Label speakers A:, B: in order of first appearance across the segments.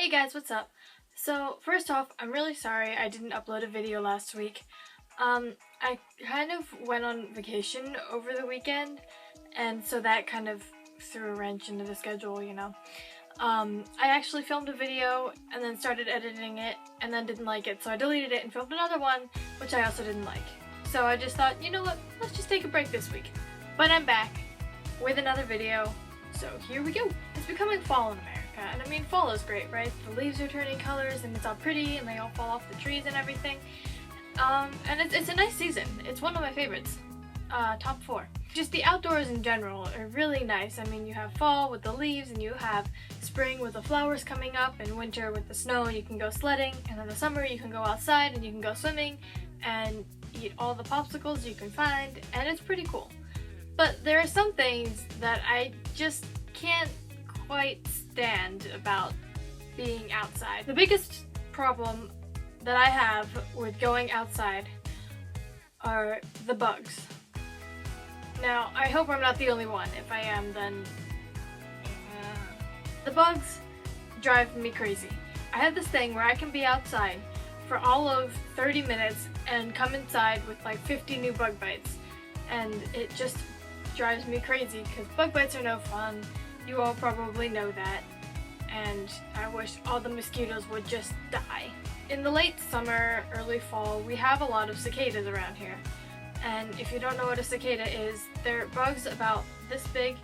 A: Hey guys, what's up? So first off, I'm really sorry I didn't upload a video last week. I kind of went on vacation over the weekend, and so that kind of threw a wrench into the schedule, you know. I actually filmed a video and then started editing it and then didn't like it, so I deleted it and filmed another one, which I also didn't like. So I just thought, you know what, let's just take a break this week. But I'm back with another video, so here we go. It's becoming fall in America. And I mean, fall is great, right? The leaves are turning colors and it's all pretty and they all fall off the trees and everything. And it's a nice season. It's one of my favorites. Top 4. Just the outdoors in general are really nice. I mean, you have fall with the leaves and you have spring with the flowers coming up and winter with the snow and you can go sledding. And in the summer you can go outside and you can go swimming and eat all the popsicles you can find, and it's pretty cool. But there are some things that I just can't quite stand about being outside. The biggest problem that I have with going outside are the bugs. Now, I hope I'm not the only one. If I am, then the bugs drive me crazy. I have this thing where I can be outside for all of 30 minutes and come inside with like 50 new bug bites, and it just drives me crazy because bug bites are no fun. You all probably know that, and I wish all the mosquitoes would just die. In the late summer, early fall, we have a lot of cicadas around here, and if you don't know what a cicada is, they're bugs about this big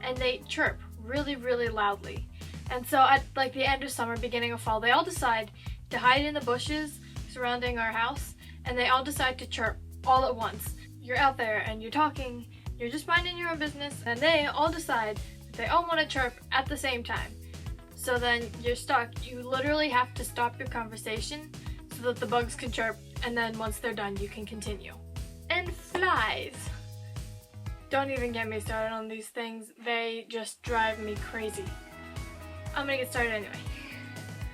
A: and they chirp really, really loudly. And so at like the end of summer, beginning of fall, they all decide to hide in the bushes surrounding our house, and they all decide to chirp all at once. You're out there and you're talking, you're just minding your own business, and they all decide that they all want to chirp at the same time. So then you're stuck. You literally have to stop your conversation so that the bugs can chirp, and then once they're done you can continue. And flies. Don't even get me started on these things. They just drive me crazy. I'm gonna get started anyway.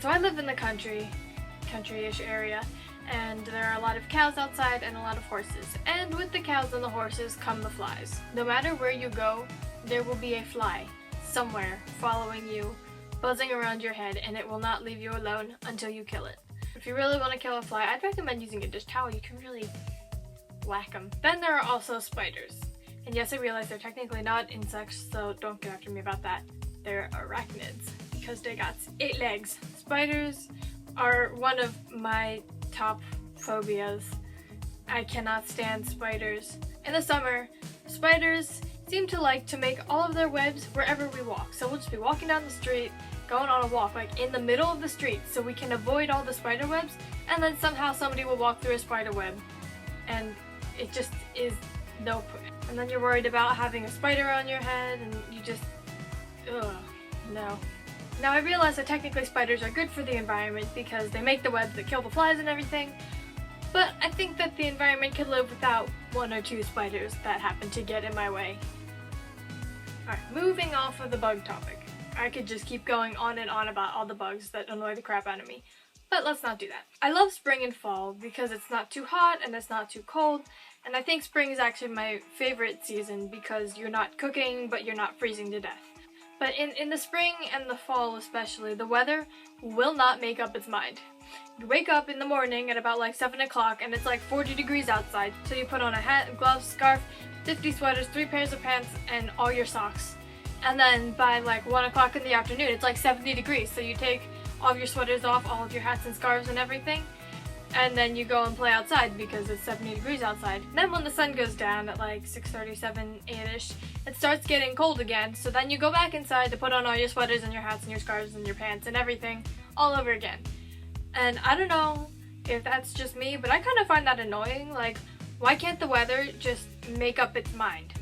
A: So I live in the country-ish area, and there are a lot of cows outside and a lot of horses. And with the cows and the horses come the flies. No matter where you go, there will be a fly somewhere following you, buzzing around your head, and it will not leave you alone until you kill it. If you really want to kill a fly, I'd recommend using a dish towel. You can really whack them. Then there are also spiders. And yes, I realize they're technically not insects, so don't get after me about that. They're arachnids because they got 8 legs. Spiders are one of my top phobias. I cannot stand spiders. In the summer, spiders seem to like to make all of their webs wherever we walk. So we'll just be walking down the street, going on a walk, like in the middle of the street, so we can avoid all the spider webs, and then somehow somebody will walk through a spider web, and it just is nope. And then you're worried about having a spider on your head, and you just, ugh, no. Now I realize that technically spiders are good for the environment because they make the webs that kill the flies and everything, but I think that the environment could live without 1 or 2 spiders that happen to get in my way. Alright, moving off of the bug topic. I could just keep going on and on about all the bugs that annoy the crap out of me, but let's not do that. I love spring and fall because it's not too hot and it's not too cold, and I think spring is actually my favorite season because you're not cooking but you're not freezing to death. But in the spring and the fall especially, the weather will not make up its mind. You wake up in the morning at about like 7 o'clock and it's like 40 degrees outside, so you put on a hat, gloves, scarf, 50 sweaters, 3 pairs of pants, and all your socks. And then by like 1 o'clock in the afternoon, it's like 70 degrees, so you take all of your sweaters off, all of your hats and scarves and everything, and then you go and play outside because it's 70 degrees outside. Then when the sun goes down at like 6:30, 7, 8ish, it starts getting cold again, so then you go back inside to put on all your sweaters and your hats and your scarves and your pants and everything all over again. And I don't know if that's just me, but I kind of find that annoying. Like, why can't the weather just make up its mind?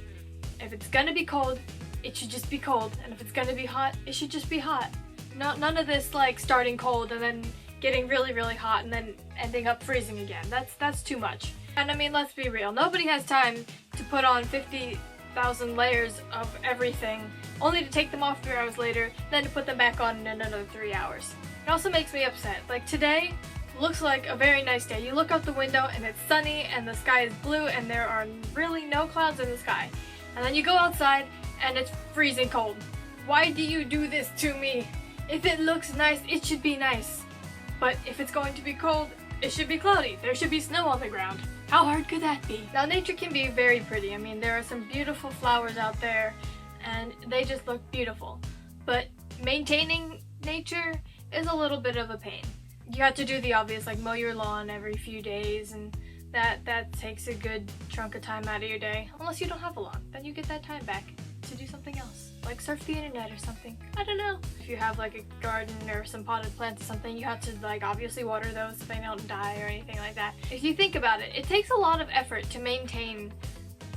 A: If it's gonna be cold, it should just be cold, and if it's gonna be hot, it should just be hot. None of this like starting cold and then getting really, really hot and then ending up freezing again. That's too much. And I mean, let's be real. Nobody has time to put on 50,000 layers of everything, only to take them off 3 hours later, then to put them back on in another 3 hours. It also makes me upset. Like today looks like a very nice day. You look out the window and it's sunny and the sky is blue and there are really no clouds in the sky. And then you go outside and it's freezing cold. Why do you do this to me? If it looks nice, it should be nice. But if it's going to be cold, it should be cloudy. There should be snow on the ground. How hard could that be? Now, nature can be very pretty. I mean, there are some beautiful flowers out there, and they just look beautiful. But maintaining nature is a little bit of a pain. You have to do the obvious, like mow your lawn every few days, and that takes a good chunk of time out of your day. Unless you don't have a lawn, then you get that time back to do something else, like surf the internet or something. I don't know. If you have like a garden or some potted plants or something, you have to like obviously water those so they don't die or anything like that. If you think about it, it takes a lot of effort to maintain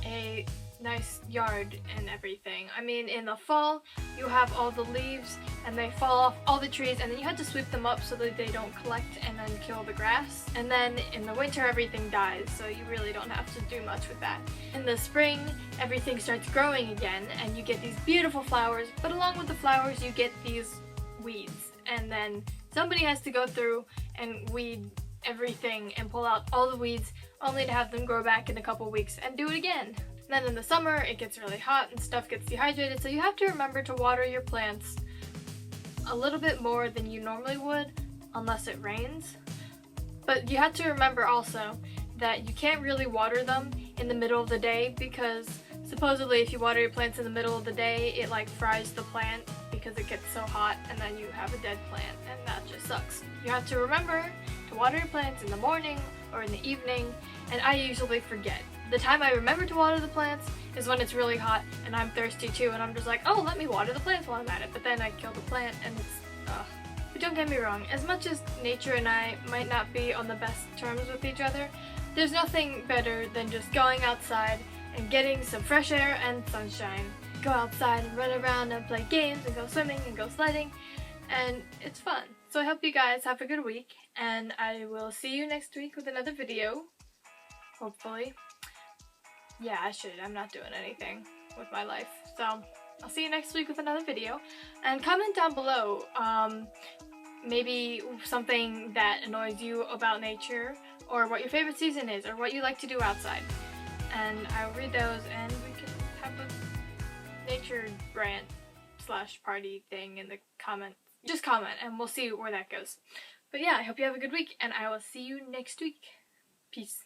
A: a nice yard and everything. I mean, in the fall, you have all the leaves and they fall off all the trees, and then you have to sweep them up so that they don't collect and then kill the grass. And then in the winter, everything dies, so you really don't have to do much with that. In the spring, everything starts growing again and you get these beautiful flowers, but along with the flowers, you get these weeds. And then somebody has to go through and weed everything and pull out all the weeds, only to have them grow back in a couple weeks and do it again. Then in the summer, it gets really hot and stuff gets dehydrated, so you have to remember to water your plants a little bit more than you normally would, unless it rains. But you have to remember also that you can't really water them in the middle of the day, because supposedly if you water your plants in the middle of the day, it like fries the plant because it gets so hot, and then you have a dead plant, and that just sucks. You have to remember to water your plants in the morning or in the evening, and I usually forget. The time I remember to water the plants is when it's really hot and I'm thirsty too, and I'm just like, oh, let me water the plants while I'm at it, but then I kill the plant and it's, ugh. But don't get me wrong, as much as nature and I might not be on the best terms with each other, there's nothing better than just going outside and getting some fresh air and sunshine. Go outside and run around and play games and go swimming and go sledding, and it's fun. So I hope you guys have a good week, and I will see you next week with another video, hopefully. Yeah, I should. I'm not doing anything with my life. So I'll see you next week with another video. And comment down below maybe something that annoys you about nature, or what your favorite season is, or what you like to do outside. And I'll read those and we can have a nature rant / party thing in the comments. Just comment and we'll see where that goes. But yeah, I hope you have a good week, and I will see you next week. Peace.